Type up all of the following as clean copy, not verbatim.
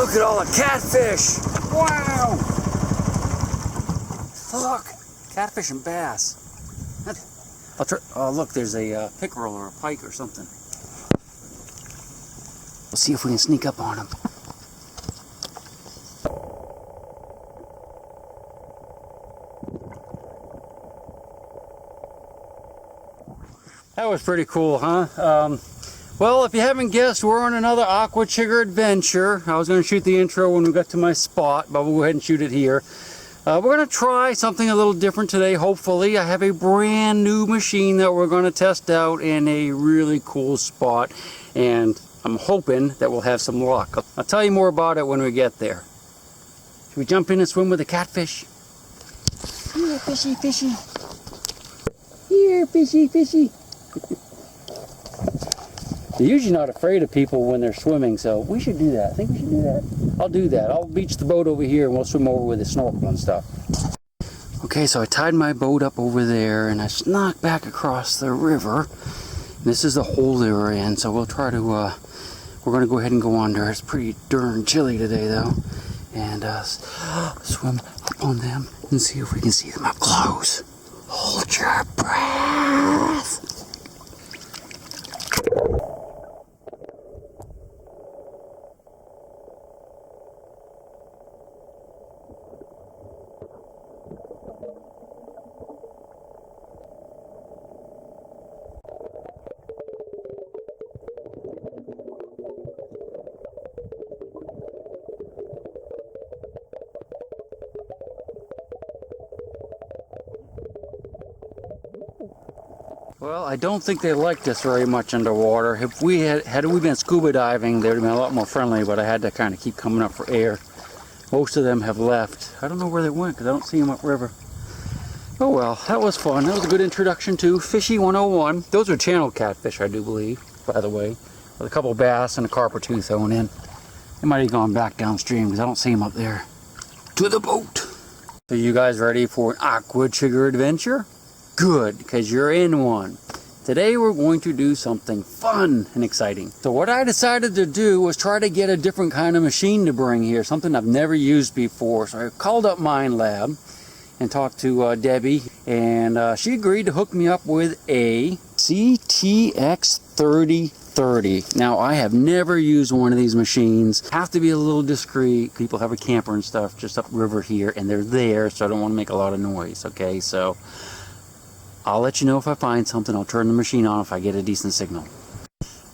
Look at all the catfish! Wow! Look! Catfish and bass. I'll try. Oh, look, there's a pickerel or a pike or something. We'll see if we can sneak up on him. That was pretty cool, huh? Well, if you haven't guessed, we're on another Aquachigger adventure. I was going to shoot the intro when we got to my spot, but we'll go ahead and shoot it here. We're going to try something a little different today, hopefully. I have a brand new machine that we're going to test out in a really cool spot, and I'm hoping that we'll have some luck. I'll tell you more about it when we get there. Should we jump in and swim with the catfish? Here, fishy, fishy. Here, fishy, fishy. They're usually not afraid of people when they're swimming, so we should do that. I think we should do that. I'll do that. I'll beach the boat over here and we'll swim over with the snorkel and stuff. Okay, so I tied my boat up over there and I snuck back across the river. This is the hole they were in, so we'll try to, we're going to go ahead and go under. It's pretty darn chilly today, though. And swim up on them and see if we can see them up close. Hold your breath. Well, I don't think they liked us very much underwater. If we had we been scuba diving, they would have been a lot more friendly, but I had to kind of keep coming up for air. Most of them have left. I don't know where they went because I don't see them upriver. Oh well, that was fun. That was a good introduction to Fishy 101. Those are channel catfish, I do believe, by the way, with a couple of bass and a carp or two thrown in. They might have gone back downstream because I don't see them up there. To the boat! So you guys ready for an Aquachigger adventure? Good, because you're in one. Today we're going to do something fun and exciting. So what I decided to do was try to get a different kind of machine to bring here, something I've never used before. So I called up Minelab and talked to Debbie, and she agreed to hook me up with a CTX 3030. Now I have never used one of these machines. Have to be a little discreet. People have a camper and stuff just upriver here, and they're there, so I don't want to make a lot of noise. Okay, so I'll let you know if I find something. I'll turn the machine on if I get a decent signal.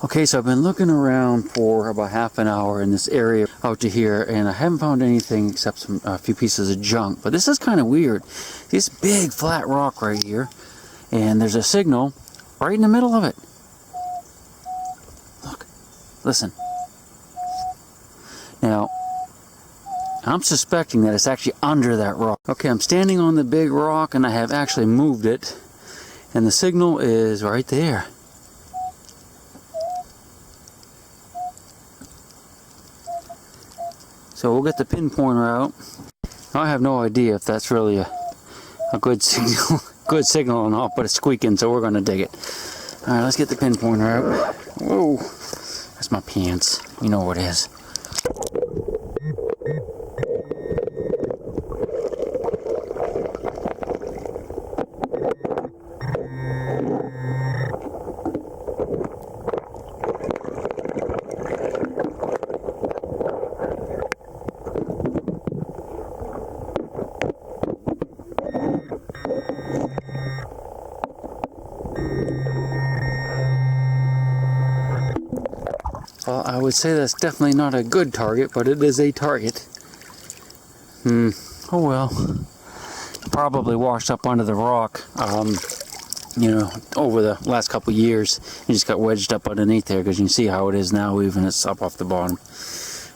Okay, so I've been looking around for about half an hour in this area out to here, and I haven't found anything except a few pieces of junk. But this is kind of weird. This big flat rock right here, and there's a signal right in the middle of it. Look, listen. Now, I'm suspecting that it's actually under that rock. Okay, I'm standing on the big rock, and I have actually moved it. And the signal is right there. So we'll get the pinpointer out. I have no idea if that's really a good signal or not, but it's squeaking, so we're going to dig it. Alright, let's get the pinpointer out. Whoa, that's my pants. You know what it is. Well, I would say that's definitely not a good target, but it is a target. Oh well. Probably washed up under the rock, you know, over the last couple of years. It just got wedged up underneath there because you can see how it is now, even it's up off the bottom.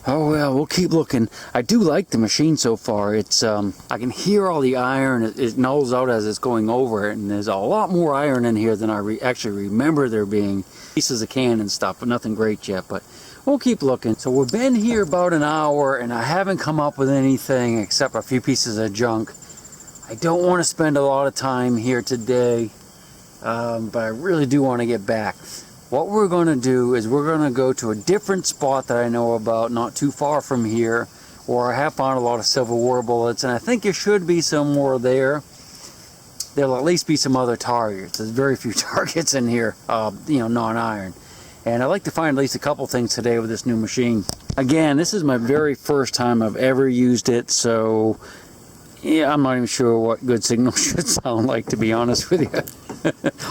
Oh well, we'll keep looking. I do like the machine so far. It's I can hear all the iron. It nulls out as it's going over it, and there's a lot more iron in here than I actually remember there being. Pieces of can and stuff, but nothing great yet. But we'll keep looking. So we've been here about an hour, and I haven't come up with anything except a few pieces of junk. I don't want to spend a lot of time here today, but I really do want to get back. what we're going to do is we're going to go to a different spot that I know about, not too far from here, where I have found a lot of Civil War bullets, and I think there should be some more there. There'll at least be some other targets. There's very few targets in here, non-iron. And I'd like to find at least a couple things today with this new machine. Again, this is my very first time I've ever used it, so yeah, I'm not even sure what good signal should sound like, to be honest with you.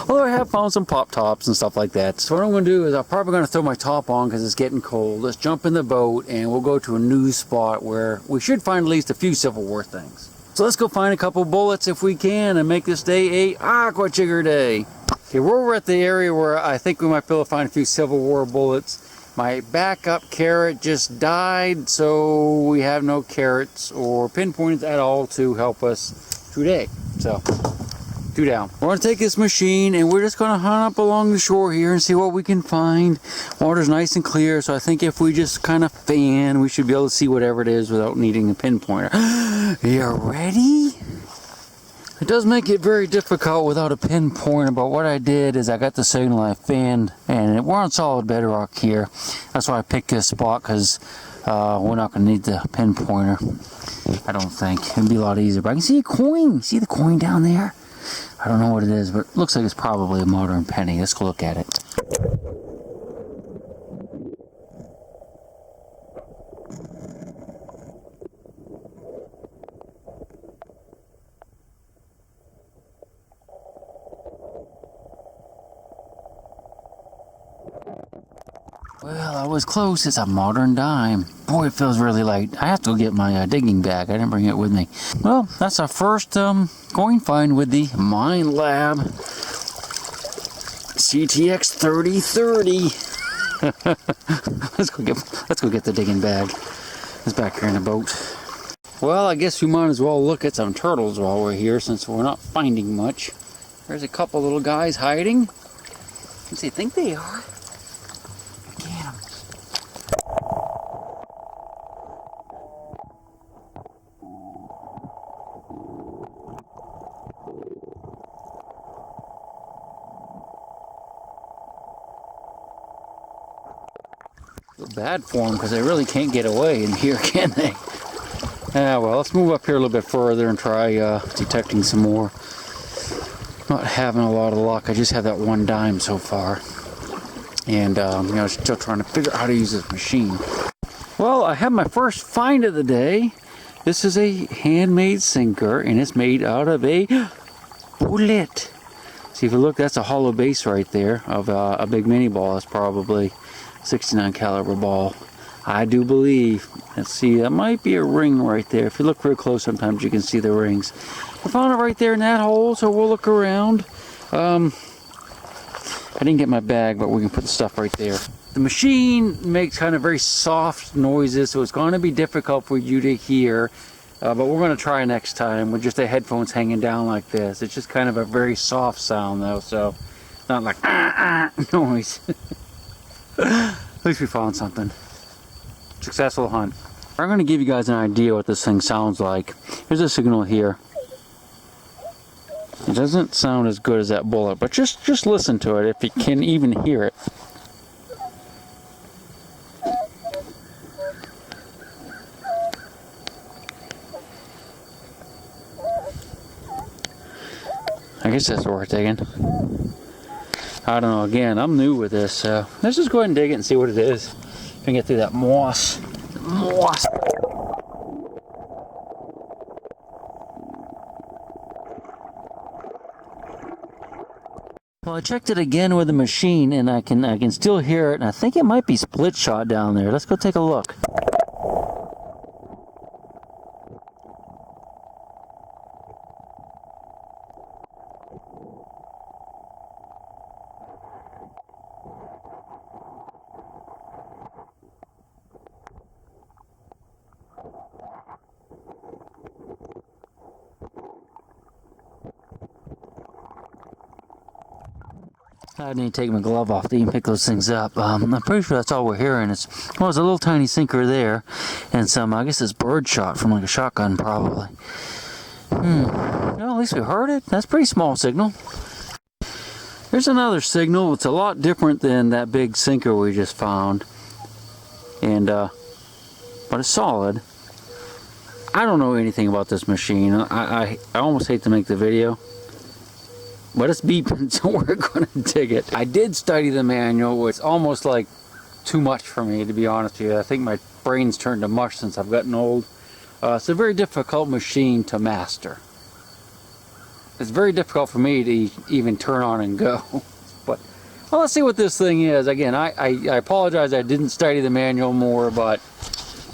Although I have found some pop tops and stuff like that. So what I'm going to do is I'm probably going to throw my top on because it's getting cold. Let's jump in the boat and we'll go to a new spot where we should find at least a few Civil War things. So let's go find a couple bullets if we can and make this day a Aquachigger day. Okay, we're over at the area where I think we might be able to find a few Civil War bullets. My backup carrot just died, so we have no carrots or pinpoints at all to help us today. So, 2 down. We're going to take this machine and we're just going to hunt up along the shore here and see what we can find. Water's nice and clear, so I think if we just kind of fan, we should be able to see whatever it is without needing a pinpointer. You ready? It does make it very difficult without a pinpointer, but what I did is I got the signal, I fanned, and we're on solid bedrock here. That's why I picked this spot, because we're not going to need the pinpointer, I don't think. It'd be a lot easier. But I can see a coin. See the coin down there? I don't know what it is, but it looks like it's probably a modern penny. Let's go look at it. Well, I was close. It's a modern dime. Boy, it feels really light. I have to go get my digging bag. I didn't bring it with me. Well, that's our first coin find with the Minelab CTX 3030. let's go get the digging bag. It's back here in the boat. Well, I guess we might as well look at some turtles while we're here, since we're not finding much. There's a couple little guys hiding. What's they think they are? Bad for them because they really can't get away in here, can they? Well, let's move up here a little bit further and try detecting some more. Not having a lot of luck. I just have that one dime so far, and still trying to figure out how to use this machine. Well, I have my first find of the day. This is a handmade sinker, and it's made out of a bullet. See, if you look, that's a hollow base right there of a big mini ball. That's probably 69 caliber ball, I do believe. Let's see, that might be a ring right there. If you look real close, sometimes you can see the rings. I found it right there in that hole, so we'll look around. I didn't get my bag, but we can put the stuff right there. The machine makes kind of very soft noises, so it's going to be difficult for you to hear, but we're going to try next time with just the headphones hanging down like this. It's just kind of a very soft sound though, so it's not like noise. At least we found something. Successful hunt. I'm going to give you guys an idea what this thing sounds like. Here's a signal here. It doesn't sound as good as that bullet, but just listen to it if you can even hear it. I guess that's worth digging. I don't know, again, I'm new with this, so let's just go ahead and dig it and see what it is. If we can get through that moss. Moss! Well, I checked it again with the machine, and I can still hear it, and I think it might be split shot down there. Let's go take a look. I need to take my glove off to even pick those things up. I'm pretty sure that's all we're hearing. It's a little tiny sinker there, and some, I guess it's bird shot from like a shotgun probably. Well, at least we heard it. That's a pretty small signal. There's another signal. It's a lot different than that big sinker we just found, and but it's solid. I don't know anything about this machine. I almost hate to make the video, but it's beeping, so we're going to dig it. I did study the manual. It's almost like too much for me, to be honest with you. I think my brain's turned to mush since I've gotten old. It's a very difficult machine to master. It's very difficult for me to even turn on and go. But well, let's see what this thing is. Again, I apologize I didn't study the manual more, but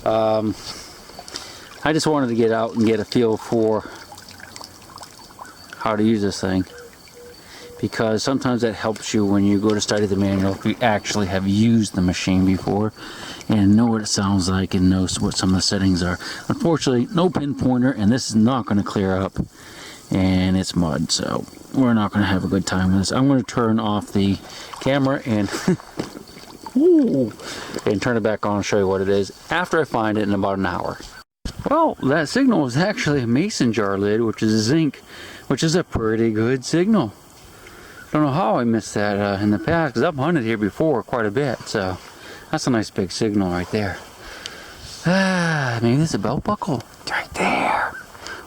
I just wanted to get out and get a feel for how to use this thing, because sometimes that helps you when you go to study the manual if you actually have used the machine before and know what it sounds like and know what some of the settings are. Unfortunately, no pinpointer, and this is not going to clear up, and it's mud, so we're not going to have a good time with this. I'm going to turn off the camera and and turn it back on and show you what it is after I find it in about an hour. Well, that signal was actually a mason jar lid, which is zinc, which is a pretty good signal. Don't know how I missed that in the past, because I've hunted here before quite a bit, so that's a nice big signal right there. Maybe it's a belt buckle. It's right there.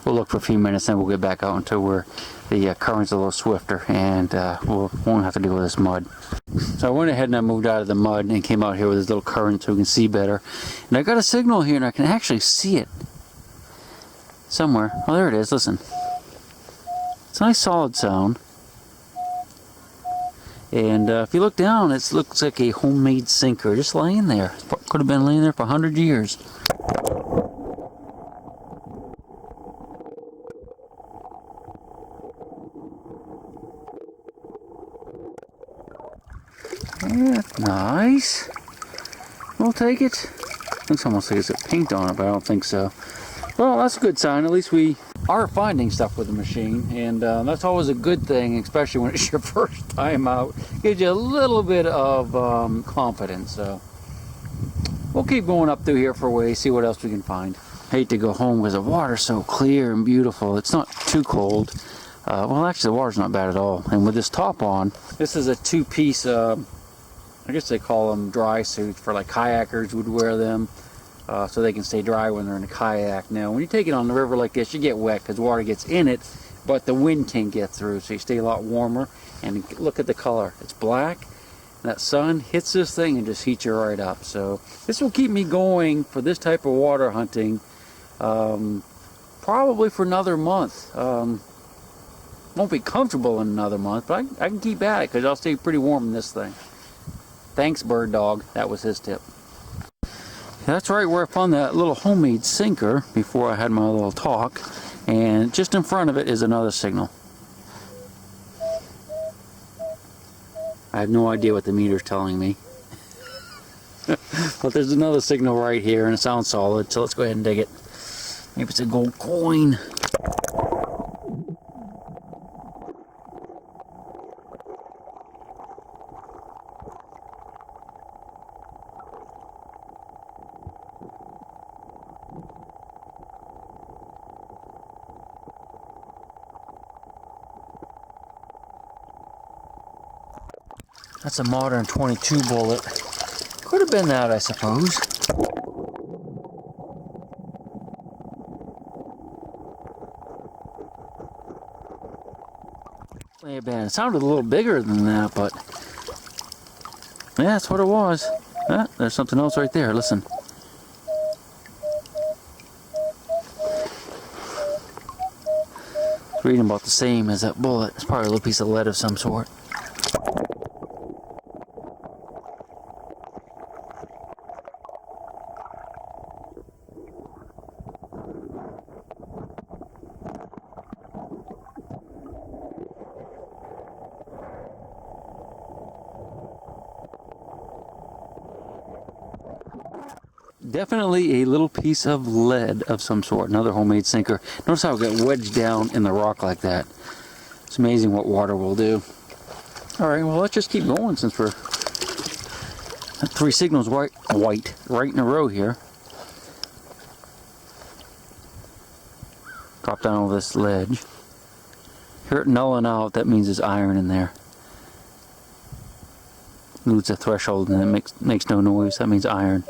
We'll look for a few minutes, then we'll get back out until where the current's a little swifter, and we won't have to deal with this mud. So I went ahead and I moved out of the mud and came out here with this little current so we can see better. And I got a signal here, and I can actually see it somewhere. Oh, there it is. Listen. It's a nice solid sound. And if you look down, it looks like a homemade sinker just laying there. Could have been laying there for 100 years. That's nice. We'll take it. Looks almost like it's got paint on it, but I don't think so. Well, that's a good sign. At least we are finding stuff with the machine, and that's always a good thing, especially when it's your first time out. Gives you a little bit of confidence. So we'll keep going up through here for a ways, see what else we can find. Hate to go home because the water's so clear and beautiful. It's not too cold. Well, actually, the water's not bad at all. And with this top on, this is a two-piece, I guess they call them dry suits for like kayakers would wear them. So they can stay dry when they're in a kayak. Now, when you take it on the river like this, you get wet because water gets in it, but the wind can't get through, so you stay a lot warmer. And look at the color. It's black. And that sun hits this thing and just heats you right up. So this will keep me going for this type of water hunting probably for another month. Won't be comfortable in another month, but I can keep at it because I'll stay pretty warm in this thing. Thanks, Bird Dog. That was his tip. That's right where I found that little homemade sinker before I had my little talk, and just in front of it is another signal. I have no idea what the meter's telling me. But there's another signal right here, and it sounds solid, so let's go ahead and dig it. Maybe it's a gold coin. That's a modern 22 bullet. Could have been that, I suppose. May have been. It sounded a little bigger than that, but yeah, that's what it was. Ah, there's something else right there. Listen. It's reading about the same as that bullet. It's probably a little piece of lead of some sort. Definitely a little piece of lead of some sort, another homemade sinker. Notice how it got wedged down in the rock like that. It's amazing what water will do. Alright, well let's just keep going since we're at 3 signals right in a row here. Drop down over this ledge. Hear it nulling out, that means there's iron in there. lose a threshold and it makes no noise. That means iron.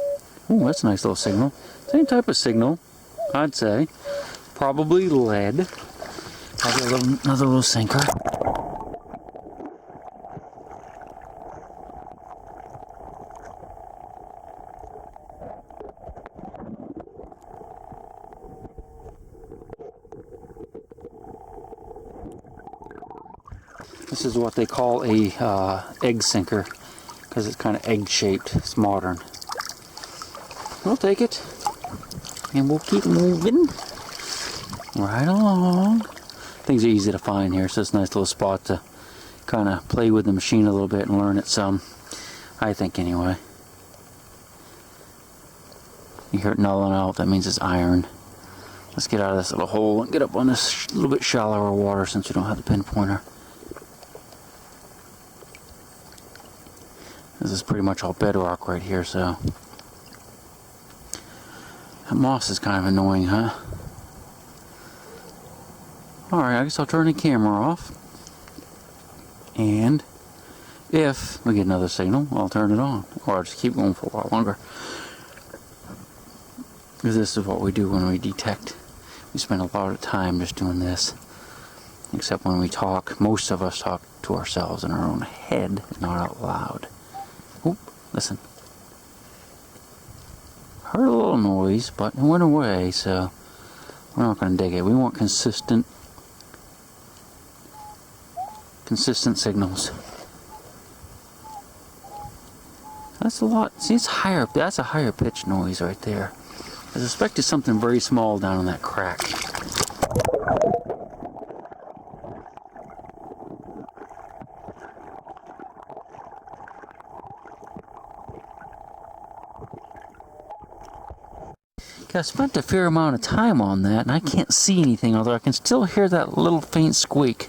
Oh, that's a nice little signal. Same type of signal, I'd say. Probably lead. Probably another little sinker. This is what they call a egg sinker because it's kind of egg shaped. It's modern. We'll take it and we'll keep moving right along. Things are easy to find here, so it's a nice little spot to kind of play with the machine a little bit and learn it some, I think anyway. You hear it nulling out, that means it's iron. Let's get out of this little hole and get up on this little bit shallower water since we don't have the pinpointer. This is pretty much all bedrock right here, so that moss is kind of annoying, huh? Alright, I guess I'll turn the camera off. And if we get another signal, I'll turn it on. Or I'll just keep going for a while longer. Because this is what we do when we detect. We spend a lot of time just doing this. Except when we talk, most of us talk to ourselves in our own head, not out loud. Oop, listen. Heard a little noise, but it went away, so we're not going to dig it. We want consistent signals. That's a lot. See, it's higher. That's a higher pitch noise right there. I suspect it's something very small down in that crack. I spent a fair amount of time on that, and I can't see anything, although I can still hear that little faint squeak.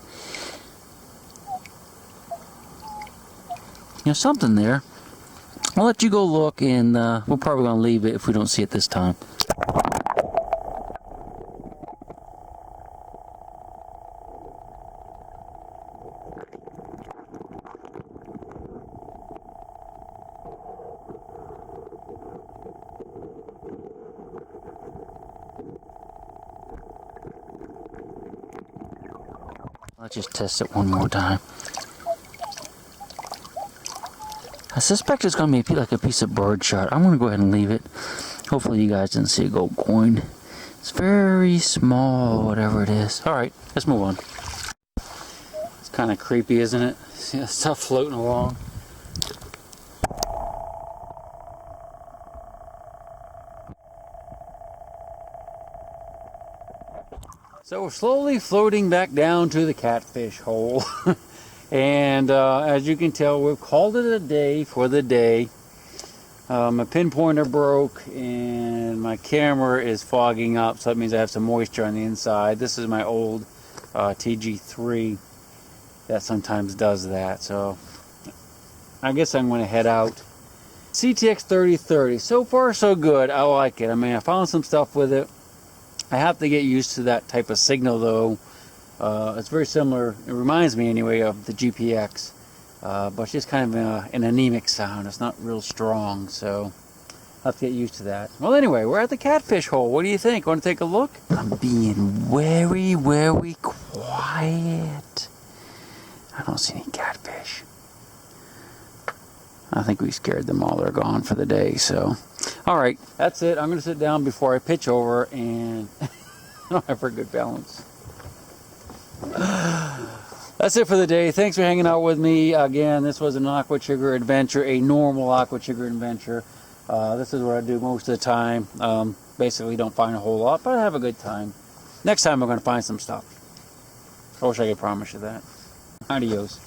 There's something there. I'll let you go look, and we're probably going to leave it if we don't see it this time. Let's just test it one more time. I suspect it's going to be like a piece of birdshot. I'm going to go ahead and leave it. Hopefully you guys didn't see a gold coin. It's very small, whatever it is. Alright, let's move on. It's kind of creepy, isn't it? See that stuff floating along. So we're slowly floating back down to the catfish hole. And as you can tell, we've called it a day for the day. My pinpointer broke and my camera is fogging up, so that means I have some moisture on the inside. This is my old TG3 that sometimes does that. So I guess I'm going to head out. CTX 3030. So far so good. I like it. I mean, I found some stuff with it. I have to get used to that type of signal though. It's very similar, it reminds me anyway of the GPX, but it's just kind of an anemic sound. It's not real strong, so I'll have to get used to that. Well anyway, we're at the catfish hole. What do you think? Want to take a look? I'm being very, very quiet. I don't see any catfish. I think we scared them all. They're gone for the day, so. Alright, that's it. I'm going to sit down before I pitch over and I don't have very good balance. That's it for the day. Thanks for hanging out with me. Again, this was an Aquachigger adventure, a normal Aquachigger adventure. This is what I do most of the time. Basically don't find a whole lot, but I have a good time. Next time I'm going to find some stuff. I wish I could promise you that. Adios.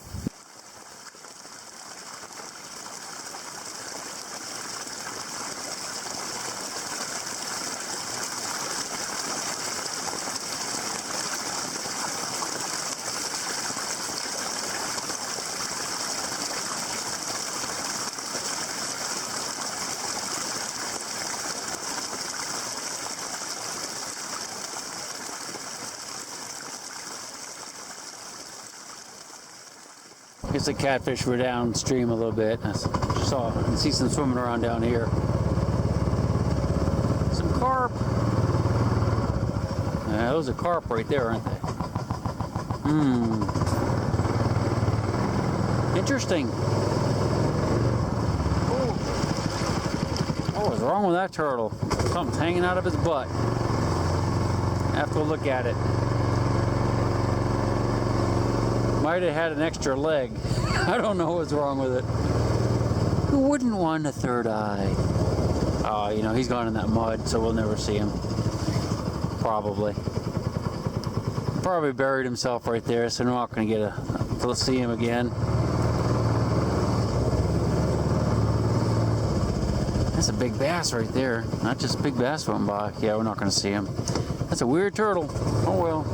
guess the catfish were downstream a little bit. I can see some swimming around down here. Some carp. Yeah, those are carp right there, aren't they? Interesting. Oh, what's wrong with that turtle? Something's hanging out of his butt. I have to look at it. Might have had an extra leg. I don't know what's wrong with it. Who wouldn't want a third eye? Oh, you know, he's gone in that mud, so we'll never see him. Probably. Probably buried himself right there, so we're not going to get to see him again. That's a big bass right there. Not just big bass swimming by. Yeah, we're not going to see him. That's a weird turtle. Oh well.